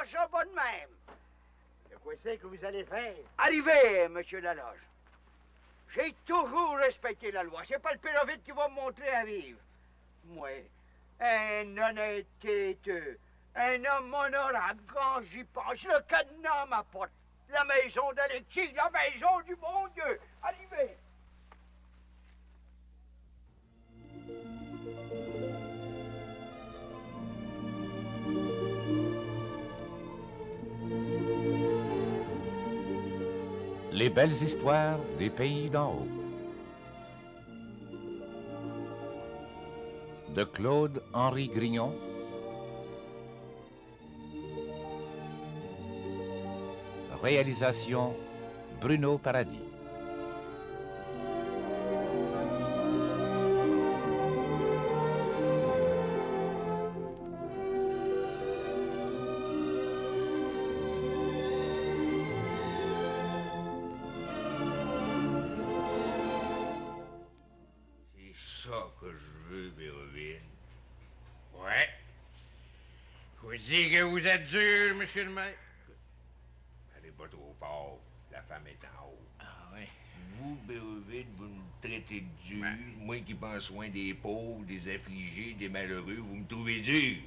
faire ça pas de même. De quoi c'est que vous allez faire? Arrivez, monsieur Laloge. J'ai toujours respecté la loi. C'est pas le pérovite qui va me montrer à vivre. Moi, un honnête têteux, un homme honorable, quand j'y pense, le cadenas à ma porte, la maison d'Alexis, la maison du bon Dieu. Arrivez. Les belles histoires des pays d'en haut. De Claude-Henri Grignon. Réalisation Bruno Paradis. Vous dites que vous êtes dur, monsieur le maire? Allez pas trop fort. La femme est en haut. Ah oui. Vous, Béroville, vous me traitez de dur. Ouais. Moi qui prends soin des pauvres, des affligés, des malheureux, vous me trouvez dur.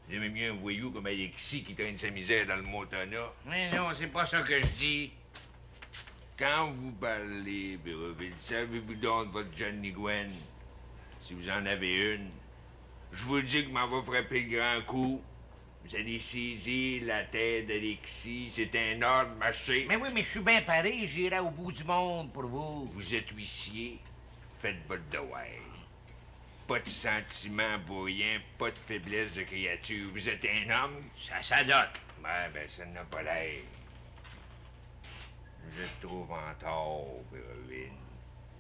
Vous aimez mieux un voyou comme Alexis qui traîne sa misère dans le Montana. Mais non, c'est pas ça que je dis. Quand vous parlez, Béroville, savez-vous donc votre Johnny Gwen? Si vous en avez une. Je vous dis que m'en va frapper le grand coup. Vous allez saisir la tête d'Alexis. C'est un ordre marché. Mais oui, mais je suis bien pareil. J'irai au bout du monde pour vous. Vous êtes huissier. Faites votre devoir. Pas de sentiments pour rien. Pas de faiblesse de créature. Vous êtes un homme. Ça donne. Ouais, ben ça n'a pas l'air. Vous êtes trop vantard, Béroville.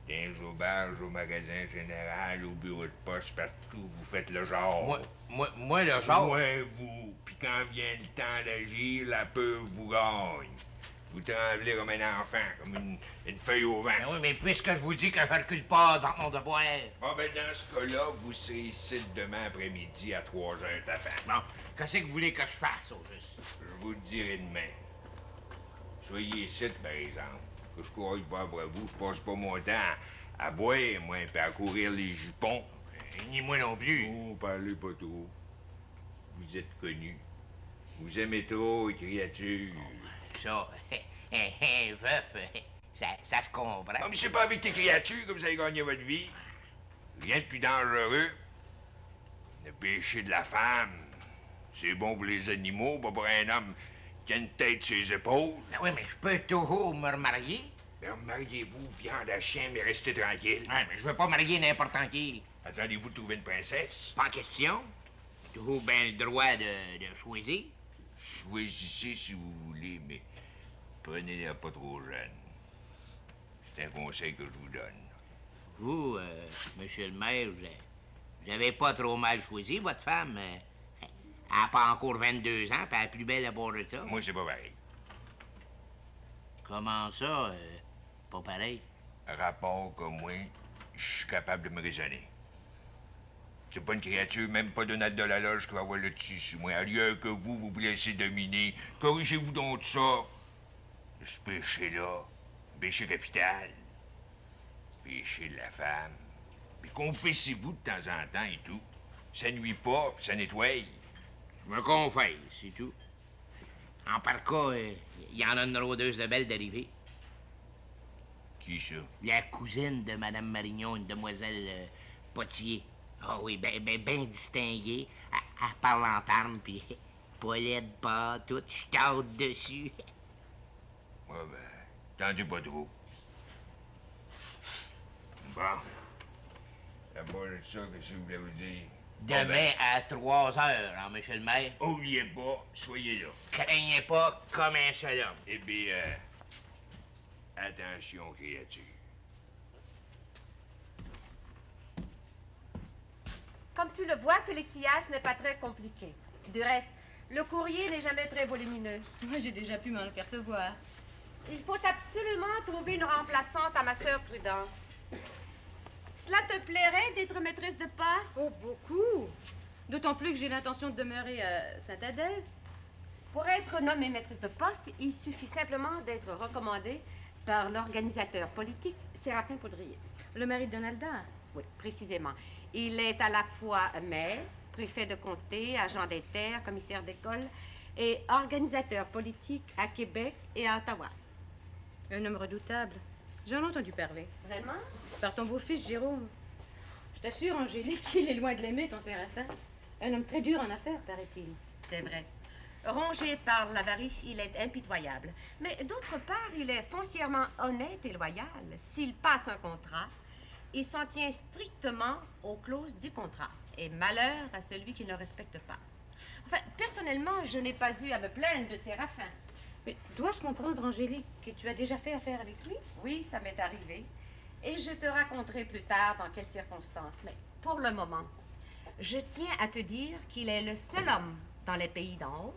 Dans l'auberge, au magasin général, au bureau de poste, partout, vous faites le genre. Moi le genre? Ouais, vous. Puis quand vient le temps d'agir, la peur vous gagne. Vous tremblez comme un enfant, comme une feuille au vent. Mais oui, mais puisque je vous dis que je recule pas devant mon devoir. Bon, ben dans ce cas-là, vous serez ici demain après-midi à 3 heures d'avant. Bon, qu'est-ce que vous voulez que je fasse, au juste? Je vous le dirai demain. Soyez ici, par exemple. Que je cours pas après vous, je passe pas mon temps à boire, moi, puis à courir les jupons. Ni moi non plus. Oh, parlez pas trop. Vous êtes connu. Vous aimez trop les créatures. Ça, veuf, ça se comprend. Non, mais c'est pas avec les créatures que vous allez gagner votre vie. Rien de plus dangereux. Le péché de la femme. C'est bon pour les animaux, pas pour un homme qui a une tête sur les épaules. Ben oui, mais je peux toujours me remarier. Ben, mariez-vous, viande à chien, mais restez tranquille. Ouais, mais je veux pas marier n'importe qui. Attendez-vous de trouver une princesse? Pas question. J'ai toujours bien le droit de choisir. Choisissez si vous voulez, mais prenez-la pas trop jeune. C'est un conseil que je vous donne. Vous, monsieur le maire, vous avez pas trop mal choisi, votre femme. Elle n'a pas encore 22 ans, puis elle est plus belle à bord de ça. Moi, c'est pas pareil. Comment ça, pas pareil? Rapport que moi, je suis capable de me raisonner. C'est pas une créature, même pas Donald de la Loge qui va avoir le dessus sur moi. À lieu que vous vous laissez dominer, corrigez-vous donc de ça. Ce péché-là, péché capital, péché de la femme. Puis confessez-vous de temps en temps et tout. Ça nuit pas, puis ça nettoie. Je me confesse, c'est tout. En par cas, il y en a une rôdeuse de belle d'arrivée. Qui ça? La cousine de Mme Marignon, une demoiselle Potier. Ah oui, ben distinguée. Elle parle en termes, puis pas laide, pas toute. Je tâte dessus. Ouais, ben, tendez pas trop. Bon. D'abord de ça, qu'est-ce que je voulais vous dire? Demain à 3 heures, hein, monsieur le maire. Oubliez pas, soyez là. Craignez pas comme un seul homme. Eh bien, attention, créature. Comme tu le vois, Félicillage n'est pas très compliqué. Du reste, le courrier n'est jamais très volumineux. Moi, j'ai déjà pu m'en apercevoir. Il faut absolument trouver une remplaçante à ma sœur Prudence. Cela te plairait d'être maîtresse de poste? Oh, beaucoup. D'autant plus que j'ai l'intention de demeurer à Sainte-Adèle. Pour être nommée maîtresse de poste, il suffit simplement d'être recommandée par l'organisateur politique Séraphin Poudrier. Le mari de Donalda. Oui, précisément. Il est à la fois maire, préfet de comté, agent des terres, commissaire d'école et organisateur politique à Québec et à Ottawa. Un homme redoutable. J'en ai entendu parler. Vraiment? Par ton beau-fils Jérôme. Je t'assure, Angélique, qu'il est loin de l'aimer, ton Séraphin. Un homme très dur en affaires, paraît-il. C'est vrai. Rongé par l'avarice, il est impitoyable. Mais d'autre part, il est foncièrement honnête et loyal. S'il passe un contrat, il s'en tient strictement aux clauses du contrat. Et malheur à celui qui ne respecte pas. Enfin, personnellement, je n'ai pas eu à me plaindre de Séraphin. Mais dois-je comprendre, Angélique, que tu as déjà fait affaire avec lui? Oui, ça m'est arrivé. Et je te raconterai plus tard dans quelles circonstances. Mais pour le moment, je tiens à te dire qu'il est le seul homme dans les pays d'en haut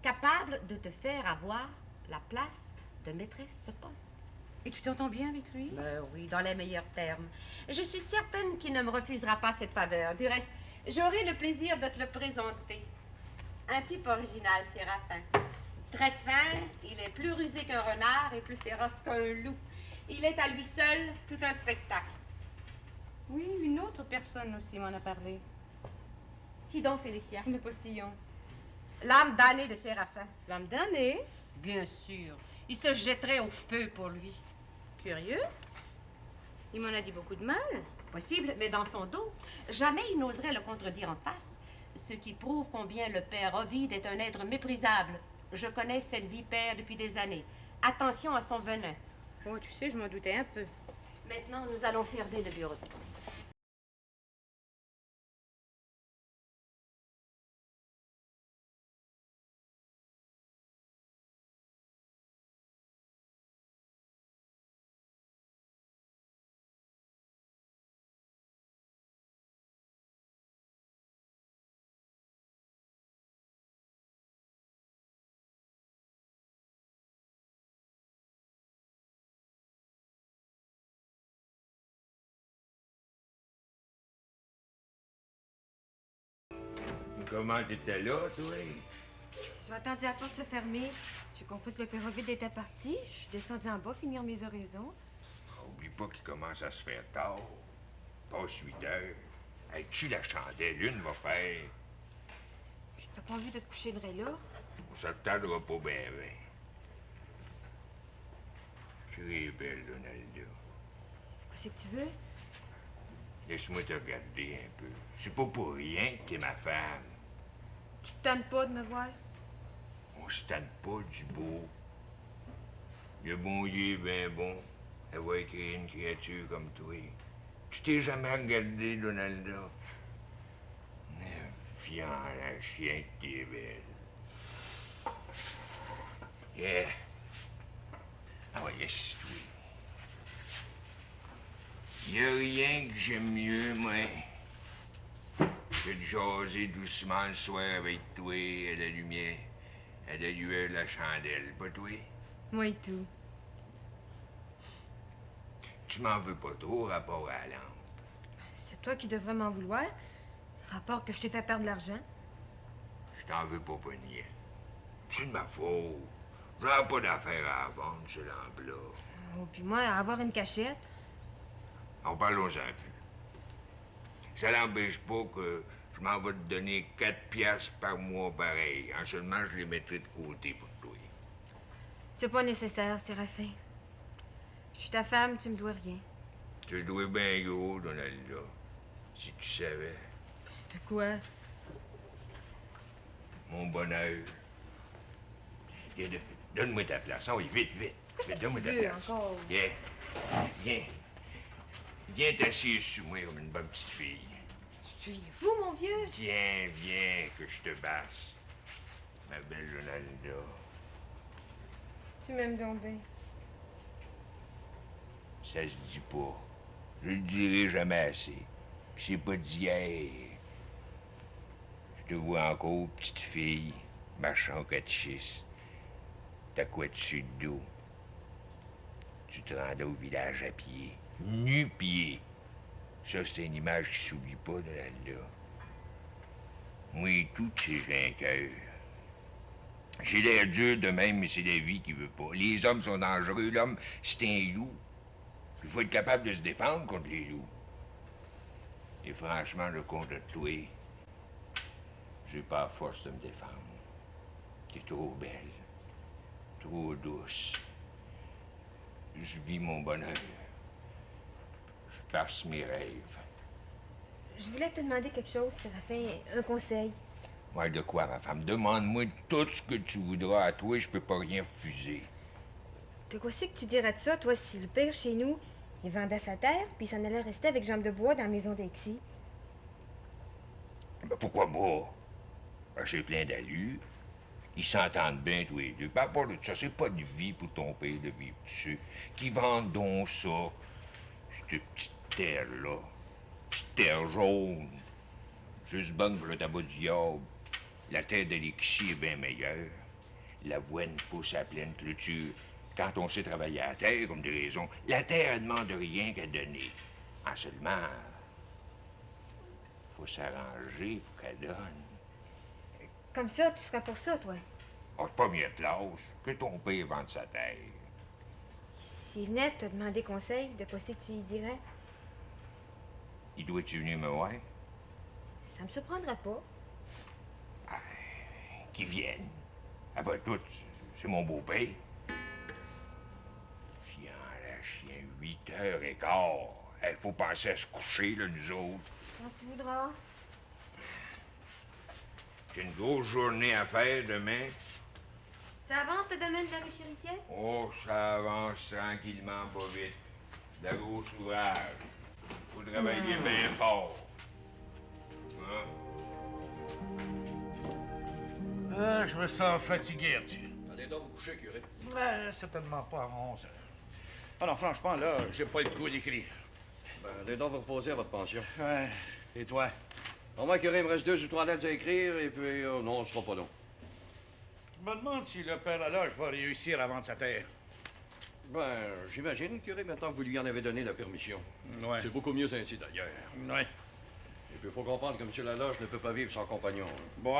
capable de te faire avoir la place de maîtresse de poste. Et tu t'entends bien avec lui? Ben oui, dans les meilleurs termes. Je suis certaine qu'il ne me refusera pas cette faveur. Du reste, j'aurai le plaisir de te le présenter. Un type original, Séraphin. Très fin, il est plus rusé qu'un renard et plus féroce qu'un loup. Il est à lui seul tout un spectacle. Oui, une autre personne aussi m'en a parlé. Qui donc, Félicia? Le postillon. L'âme damnée de Séraphin. L'âme damnée? Bien sûr. Il se jetterait au feu pour lui. Curieux. Il m'en a dit beaucoup de mal. Possible, mais dans son dos. Jamais il n'oserait le contredire en face. Ce qui prouve combien le père Ovide est un être méprisable. Je connais cette vipère depuis des années. Attention à son venin. Oh, tu sais, je m'en doutais un peu. Maintenant, nous allons fermer le bureau de poste. Comment t'étais là, toi? J'ai entendu la porte se fermer. J'ai compris que le père Ovide était parti. Je suis descendue en bas finir mes oraisons. Oublie pas qu'il commence à se faire tard. Passe 8 heures. Hey, tue la chandelle, une va faire. Je t'ai pas envie de te coucher de là. Ça te tardera pas bien, bien. Tu es belle, Donalda. Qu'est-ce que tu veux? Laisse-moi te regarder un peu. C'est pas pour rien que t'es ma femme. Tu te tannes pas de me voir? On se tanne pas du beau. Le bon Dieu est bien bon. Elle va écrire une créature comme toi. Tu t'es jamais regardé, Donalda? Fiant la chien que t'es belle. Yeah. Ah ouais, laisse-toi. Y a rien que j'aime mieux, moi, que de jaser doucement le soir avec toi à la lumière, à la lueur de la chandelle, pas toi? Moi et tout. Tu m'en veux pas trop, rapport à la lampe. C'est toi qui devrais m'en vouloir. Rapport que je t'ai fait perdre de l'argent. Je t'en veux pas, Pognier. C'est de ma faute. J'aurais pas d'affaires à vendre, ce lampe-là. Oh, puis moi, à avoir une cachette. En parlons un peu. Ça n'empêche pas que je m'en vais te donner 4 piastres par mois pareil. En seulement, je les mettrai de côté pour toi. C'est pas nécessaire, Séraphin. Je suis ta femme, tu me dois rien. Tu le dois bien gros, Donalda. Si tu savais. De quoi? Mon bonheur. Viens, donne-moi ta place. Ah oui, vite, vite. Vite, donne-moi ta place. Encore? Viens. Viens. Viens t'assieds sur moi comme une bonne petite fille. Tu es fou, mon vieux? Viens, viens, que je te basse. Ma belle Donalda. Tu m'aimes donc bien. Ça se dit pas. Je le dirai jamais assez. Puis c'est pas d'hier. Je te vois encore, petite fille, marchant au catéchisme. T'as quoi dessus de dos? Tu te rendais au village à pied. Nu-pied. Ça, c'est une image qui s'oublie pas de là-dedans. Moi et tout, c'est j'ai un cœur. J'ai l'air dur de même, mais c'est la vie qui veut pas. Les hommes sont dangereux. L'homme, c'est un loup. Il faut être capable de se défendre contre les loups. Et franchement, le compte de toi, j'ai pas la force de me défendre. T'es trop belle, trop douce. Je vis mon bonheur. Je passe mes rêves. Je voulais te demander quelque chose, Séraphin, un conseil. Ouais, de quoi, ma femme? Demande-moi tout ce que tu voudras à toi, je peux pas rien refuser. De quoi c'est que tu dirais de ça, toi, si le père chez nous, il vendait sa terre, puis il s'en allait rester avec Jambe de Bois dans la maison d'Exy? Ben, pourquoi pas? Ben, j'ai plein d'allure. Ils s'entendent bien, tous les deux. Ben, à part de ça, c'est pas de vie pour ton père de vivre dessus. Qui vendent donc ça, cette petite terre-là. Petite terre jaune. Juste bonne pour le tabac du diable. La terre d'Alexis est bien meilleure. L'avoine pousse à pleine clôture. Quand on sait travailler à la terre, comme des raisons, la terre ne demande rien qu'à donner. En seulement, faut s'arranger pour qu'elle donne. Comme ça, tu seras pour ça, toi. Oh, c'est pas mieux de classe que ton père vende sa terre. S'il venait te demander conseil, de quoi c'est que tu lui dirais? Il doit-tu venir me voir? Ça me surprendrait pas. Qu'il vienne. Après tout, c'est mon beau-père. Fiant la chien, 8h15. Il faut penser à se coucher, là, nous autres. Quand tu voudras. J'ai une grosse journée à faire demain. Ça avance le domaine de la riche héritière? Oh, ça avance tranquillement, pas vite. De la grosse ouvrage. Faut travailler bien fort. Hein? Ah, je me sens fatigué, Arthur. Allez donc vous coucher, curé. Certainement pas à 11 heures. Ah non, franchement, là, j'ai pas le coup d'écrire. Ben, allez donc vous reposer à votre pension. Ouais. Et toi? Au moins, curé, il me reste 2 ou 3 lettres à écrire, et puis, non, on sera pas long. Je me demande si le père Laloche va réussir à vendre sa terre. Ben, j'imagine, curé, maintenant que vous lui en avez donné la permission. Ouais. C'est beaucoup mieux ainsi, d'ailleurs. Ouais. Et puis, il faut comprendre que M. Laloche ne peut pas vivre sans compagnon. Hein. Bon,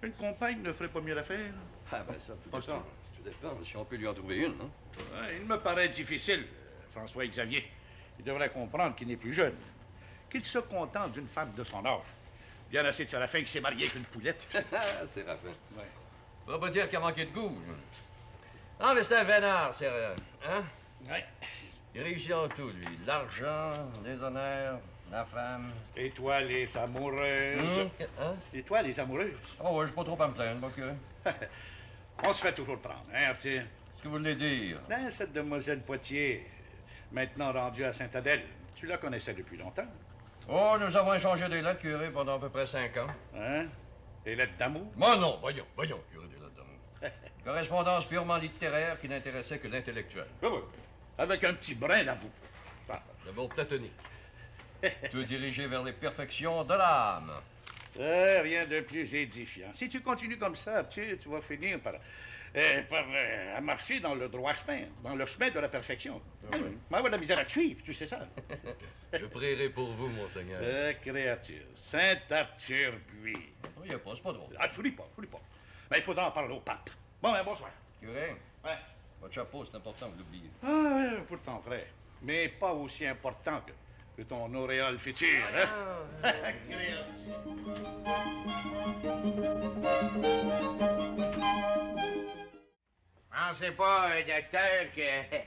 une compagne ne ferait pas mieux l'affaire. Ah, ben ça, tout dépend. Tout dépend, si on peut lui en trouver une, hein. Ouais, il me paraît difficile, François Xavier. Il devrait comprendre qu'il n'est plus jeune. Qu'il se contente d'une femme de son âge. Bien assez de Séraphin qui s'est marié avec une poulette. C'est rafin. Ouais. On va pas dire qu'il a manqué de goût. Non, mais c'est un vénard, c'est... Hein? Ouais. Il réussit en tout, lui. L'argent, les honneurs, la femme. Et toi, les amoureuses? Hein? Et toi, les amoureuses? Oh, ouais, je suis pas trop à me plaindre, mon curé. On se fait toujours prendre, hein, Arthur? Qu'est-ce que vous voulez dire? Ben, cette demoiselle Poitiers, maintenant rendue à Sainte-Adèle, tu la connaissais depuis longtemps, Oh, nous avons échangé des lettres, curé, pendant à peu près 5 ans. hein? Des lettres d'amour? Moi, non, voyons, curé, des lettres d'amour. Correspondance purement littéraire qui n'intéressait que l'intellectuel. Oui, oui. Avec un petit brin d'amour. Ah. D'abord platonique. Tout dirigé vers les perfections de l'âme. Rien de plus édifiant. Si tu continues comme ça, tu vas finir par à marcher dans le droit chemin, dans le chemin de la perfection. Mais avoir de la misère à te suivre, tu sais ça. Je prierai pour vous, monseigneur. Créature, Saint-Arthur-Buis. Il n'y a pas, c'est pas drôle. Ah, tu lis pas. Mais il faudra en parler au pape. Bon, ben, bonsoir. Curé, Ouais. votre chapeau, c'est important, vous l'oubliez. Ah, ouais, pourtant vrai. Mais pas aussi important que ton auréole future, hein? Pensez pas, docteur, que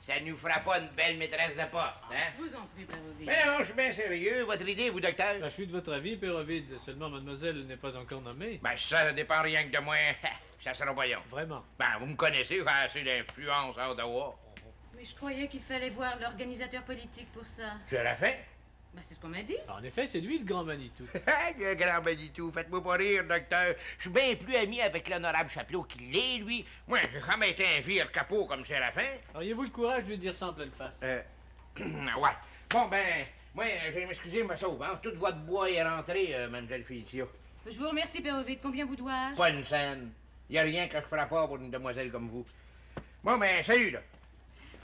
ça nous fera pas une belle maîtresse de poste, hein? Je vous en prie, Père Ovide. Mais non, je suis bien sérieux. Votre idée, vous, docteur? Je suis de votre avis, Père Ovide. Seulement, mademoiselle n'est pas encore nommée. Ben, ça dépend rien que de moi. Ça sera voyons. Vraiment. Ben, vous me connaissez, j'ai assez d'influence à Ottawa. Mais je croyais qu'il fallait voir l'organisateur politique pour ça. Je l'ai fait. Ben, c'est ce qu'on m'a dit. En effet, c'est lui le grand Manitou. Le grand Manitou, faites-moi pas rire, docteur. Je suis bien plus ami avec l'honorable Chapelot qu'il l'est, lui. Moi, j'ai jamais été un vire capot comme Séraphin. Auriez-vous le courage de lui dire ça en pleine face? Ouais. Bon, ben, moi, je vais m'excuser, je me sauve, hein. Toute votre bois est rentrée, mademoiselle Félicia. Je vous remercie, Père Ovide. Combien vous dois-je? Pas une scène. Y a rien que je ferai pas pour une demoiselle comme vous. Bon, ben, salut, là.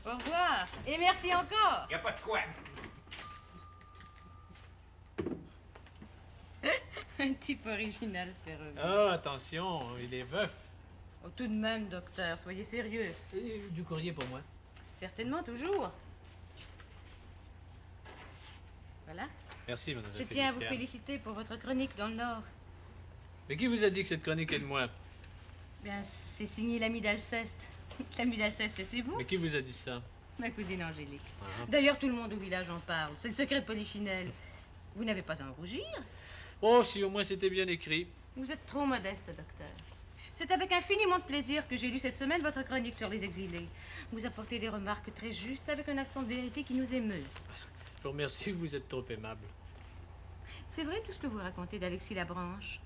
Au revoir. Et merci encore. Y a pas de quoi. Un type original, Spéreux. Oh, attention, il est veuf. Oh, tout de même, docteur, soyez sérieux. Et du courrier pour moi. Certainement, toujours. Voilà. Merci, mademoiselle Je tiens à vous Féliciane. féliciter pour votre chronique dans le Nord. Mais qui vous a dit que cette chronique est de moi? Bien, c'est signé l'ami d'Alceste. L'ami d'Alceste, c'est vous? Mais qui vous a dit ça? Ma cousine Angélique. Ah. D'ailleurs, tout le monde au village en parle. C'est le secret de Polichinelle. Vous n'avez pas à en rougir. Oh, si au moins c'était bien écrit. Vous êtes trop modeste, docteur. C'est avec infiniment de plaisir que j'ai lu cette semaine votre chronique sur les exilés. Vous apportez des remarques très justes avec un accent de vérité qui nous émeut. Je vous remercie, vous êtes trop aimable. C'est vrai tout ce que vous racontez d'Alexis Labranche?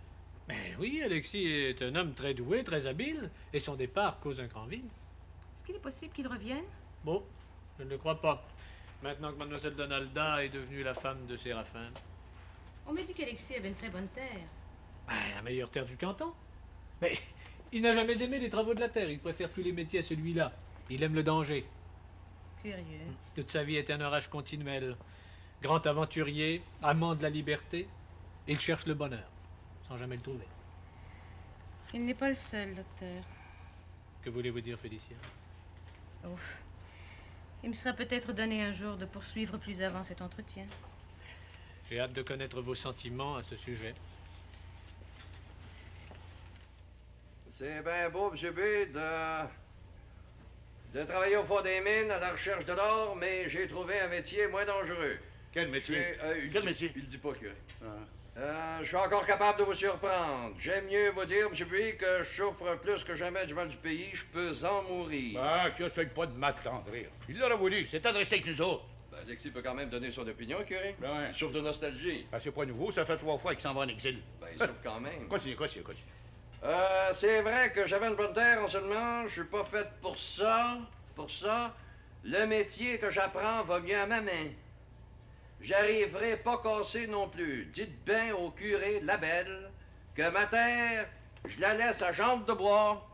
Mais oui, Alexis est un homme très doué, très habile, et son départ cause un grand vide. Est-ce qu'il est possible qu'il revienne? Bon, je ne le crois pas. Maintenant que mademoiselle Donalda est devenue la femme de Séraphin. On m'a dit qu'Alexis avait une très bonne terre. Ben, la meilleure terre du canton. Mais il n'a jamais aimé les travaux de la terre. Il préfère tous les métiers à celui-là. Il aime le danger. Curieux. Toute sa vie est un orage continuel. Grand aventurier, amant de la liberté, il cherche le bonheur, sans jamais le trouver. Il n'est pas le seul, docteur. Que voulez-vous dire, Félicia? Ouf. Il me sera peut-être donné un jour de poursuivre plus avant cet entretien. J'ai hâte de connaître vos sentiments à ce sujet. C'est bien beau, M. B, de travailler au fond des mines à la recherche de l'or, mais j'ai trouvé un métier moins dangereux. Quel métier? Quel métier? Il dit pas que. Je suis encore capable de vous surprendre. J'aime mieux vous dire, M. B, que je souffre plus que jamais du mal du pays. Je peux en mourir. Ah, que essaye pas de m'attendrir. Il l'aurait voulu, c'est adressé avec nous autres. Ben, Alexis peut quand même donner son opinion, curé. Ben, Il souffre de nostalgie. ben, c'est pas nouveau, ça fait 3 fois qu'il s'en va en exil. Ben, il souffre quand même. Continue. C'est vrai que j'avais une bonne terre, en seulement, je suis pas faite pour ça. Pour ça, le métier que j'apprends va mieux à ma main. J'arriverai pas cassé non plus. Dites bien au curé de la Belle que ma terre, je la laisse à jambe de bois.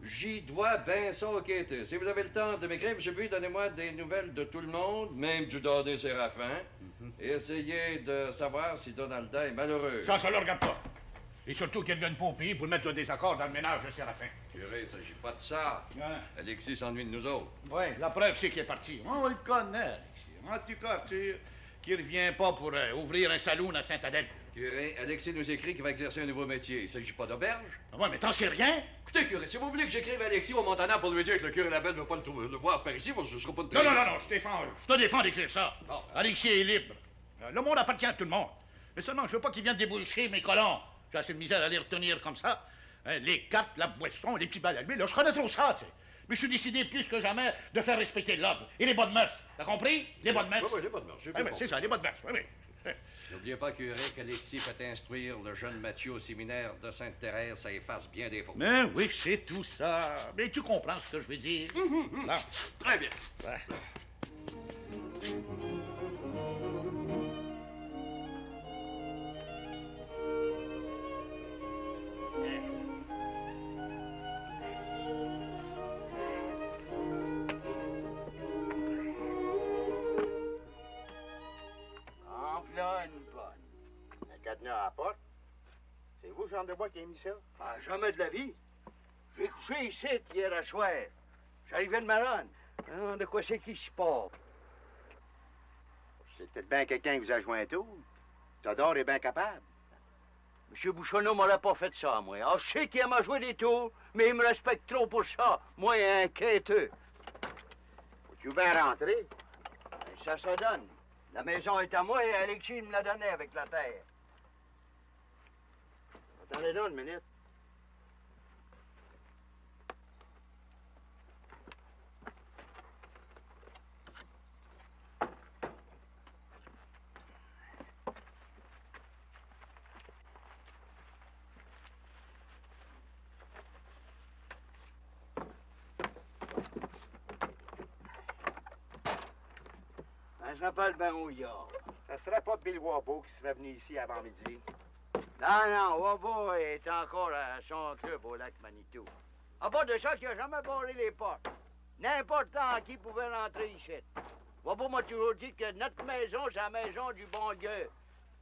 J'y dois bien ça au quêter. Si vous avez le temps de m'écrire, M. Buis, donnez-moi des nouvelles de tout le monde, même du Dadé Séraphin. Et essayez de savoir si Donalda est malheureux. Ça le regarde pas. Et surtout qu'il ne vienne pas au pays pour mettre le désaccord dans le ménage de Séraphin. Curé, il s'agit pas de ça. Ouais. Alexis s'ennuie de nous autres. Oui, la preuve, c'est qu'il est parti. On le connaît, Alexis. En tout cas, qu'il ne revient pas pour ouvrir un saloon à Sainte-Adèle. Curé, Alexis nous écrit qu'il va exercer un nouveau métier. Il s'agit pas d'auberge. Ah ouais, mais t'en sais rien? Écoutez, curé, si vous voulez que j'écrive à Alexis au Montana pour lui dire que le curé Labelle ne veut pas le voir par ici, ce ne sera pas de Non, je te défends d'écrire ça. Bon. Alexis est libre. Le monde appartient à tout le monde. Mais seulement, je veux pas qu'il vienne déboucher mes colons. J'ai assez de misère à les retenir comme ça. Hein, les cartes, la boisson, les petits balles à l'huile, je connais trop ça, tu sais. Mais je suis décidé plus que jamais de faire respecter l'ordre et les bonnes mœurs. T'as compris? Les bonnes mœurs. Oui, les bonnes mœurs. C'est ça, les bonnes mœurs. Oui. N'oubliez pas, curé, qu'Alexis fait instruire le jeune Mathieu au séminaire de Sainte-Thérèse. Ça efface bien des fautes. Mais oui, c'est tout ça. Mais tu comprends ce que je veux dire? Là. Très bien. Ouais. Cadenas à la porte. C'est vous, Jean de Bois, qui a mis ça? Ah, jamais de la vie. J'ai couché ici hier à soir. J'arrivais de Maronne. Ah, de quoi c'est qui se passe? C'est peut-être bien quelqu'un qui vous a joint un tour. Théodore est bien capable. Monsieur Bouchonneau m'aurait pas fait ça, moi. Ah, je sais qu'il m'a joué des tours, mais il me respecte trop pour ça. Moi, un quêteux. Faut-tu bien rentrer? Ça se donne. La maison est à moi et Alexis me l'a donnée avec la terre. Attendez donc une minute. Je m'appelle Ben Houillard. Ça serait pas Bill Warbeau qui serait venu ici avant midi? Non, Wabo est encore à son club au lac Manitou. À part de ça, qu'il n'a jamais barré les portes. N'importe qui pouvait rentrer ici. Wabo m'a toujours dit que notre maison, c'est la maison du bon Dieu.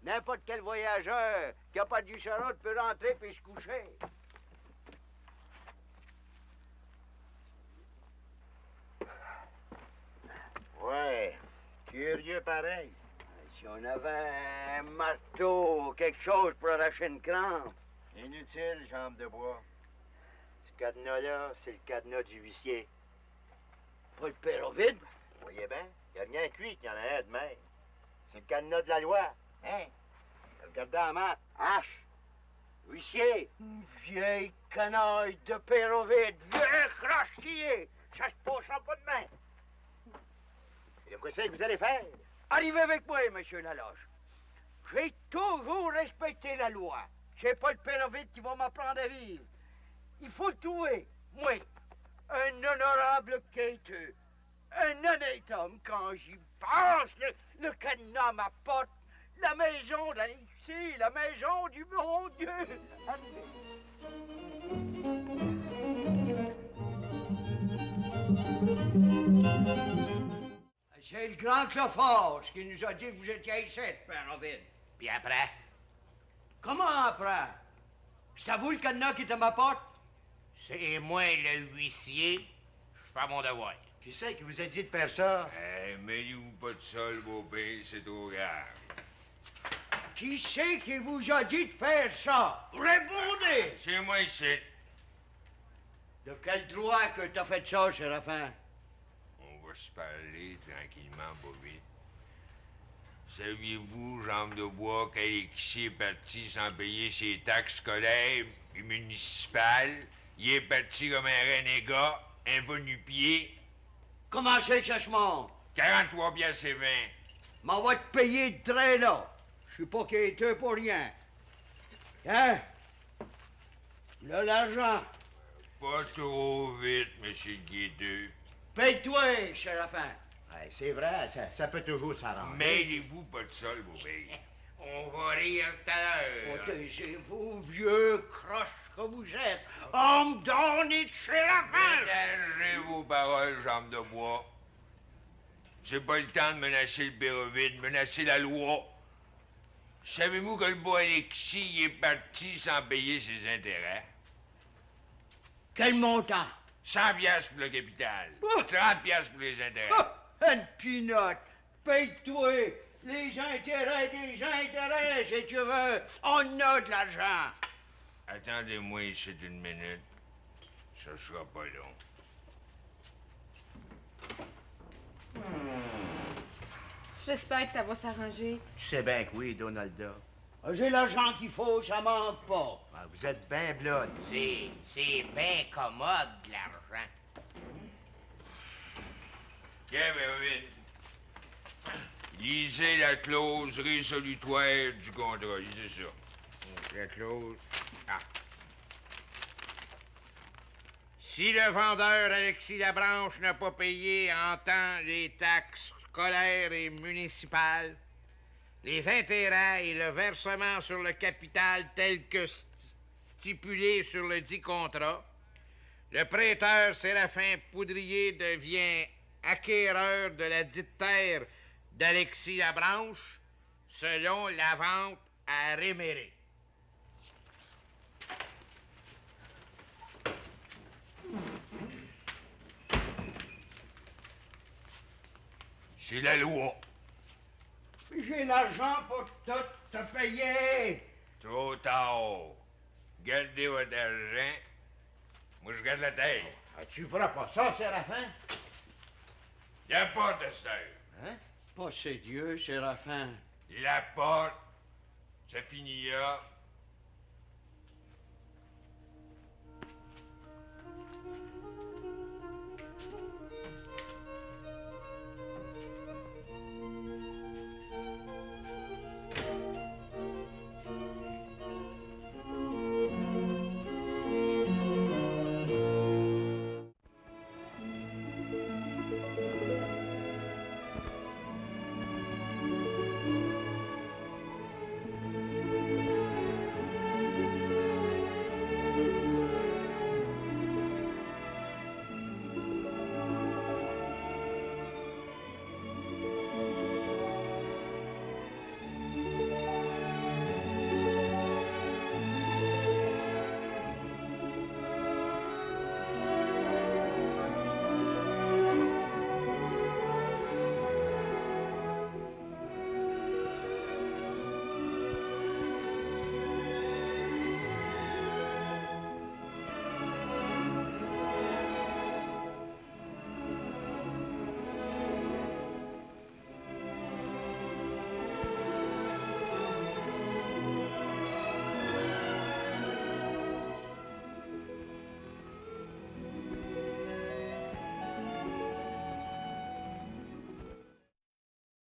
N'importe quel voyageur qui n'a pas de charotte peut rentrer puis se coucher. Ouais, curieux pareil. Si on avait un marteau ou quelque chose pour arracher une crampe. Inutile, jambe de bois. Ce cadenas-là, c'est le cadenas du huissier. Pas le père vide. Vous voyez bien, il n'y a rien que lui qui en a un de même. C'est le cadenas de la loi. Hein? Regardez la map. H. Huissier. Une vieille canaille de père vide. Vieux croche qui est. Ça se passera pas de main. Et de quoi c'est que vous allez faire? Arrivez avec moi, monsieur Laloche. J'ai toujours respecté la loi. C'est pas le père vide qui va m'apprendre à vivre. Il faut le trouver. Moi, un honorable quêteux. Un honnête homme, quand j'y pense, le cadenas m'apporte la maison d'Alexis, la maison du bon Dieu. C'est le grand Cloforge qui nous a dit que vous étiez ici, Père Ovid. Puis après? Comment après? C'est à vous le cadenas qui te m'apporte? C'est moi le huissier. Je fais mon devoir. Qui c'est qui vous a dit de faire ça? Mêlez-vous pas de ça, le beau-père, c'est trop grave. Qui c'est qui vous a dit de faire ça? Répondez! C'est moi ici. De quel droit que t'as fait ça, Séraphin? On va se parler tranquillement, Bobby. Saviez-vous, jambe de bois, qu'Alexis est parti sans payer ses taxes scolaires et municipales? Il est parti comme un renégat, un va-nu-pied. Comment c'est que ça se monte? 43 piastres et 20. M'en va te payer de trait là. Je suis pas quêteux pour rien. Hein? Là, l'argent. Pas trop vite, monsieur le guideux. Paye-toi, Séraphin. Ouais, c'est vrai, ça peut toujours s'arranger. Mêlez-vous pas de ça, le beau-père. On va rire tout à l'heure. Protégez-vous, vieux croche que vous êtes. Homme d'orné de Séraphin! Ménagez vos paroles, jambe de bois. C'est pas le temps de menacer le Pérovide, menacer la loi. Savez-vous que le beau Alexis il est parti sans payer ses intérêts? Quel montant? 100 piastres pour le capital. 30 piastres pour les intérêts. Une pinotte. Paye-toi. Les intérêts des intérêts, si tu veux. On a de l'argent. Attendez-moi ici une minute. Ça sera pas long. J'espère que ça va s'arranger. Tu sais bien que oui, Donalda. J'ai l'argent qu'il faut, ça manque pas. Ah, vous êtes bien blood. C'est bien commode, l'argent. Tiens, Pérovide. Lisez la clause résolutoire du contrat. Lisez ça. La clause. Ah. Si le vendeur Alexis Labranche n'a pas payé en temps les taxes scolaires et municipales, les intérêts et le versement sur le capital tel que stipulé sur le dit contrat, le prêteur Séraphin Poudrier devient acquéreur de la dite terre d'Alexis Labranche selon la vente à réméré. C'est la loi. J'ai l'argent pour tout te payer. Trop tard. Gardez votre argent. Moi, je garde la terre. Ah, tu feras pas ça, Séraphin? La porte, Esther. Hein? Pas c'est Dieu, Séraphin. La porte. Ça finit là.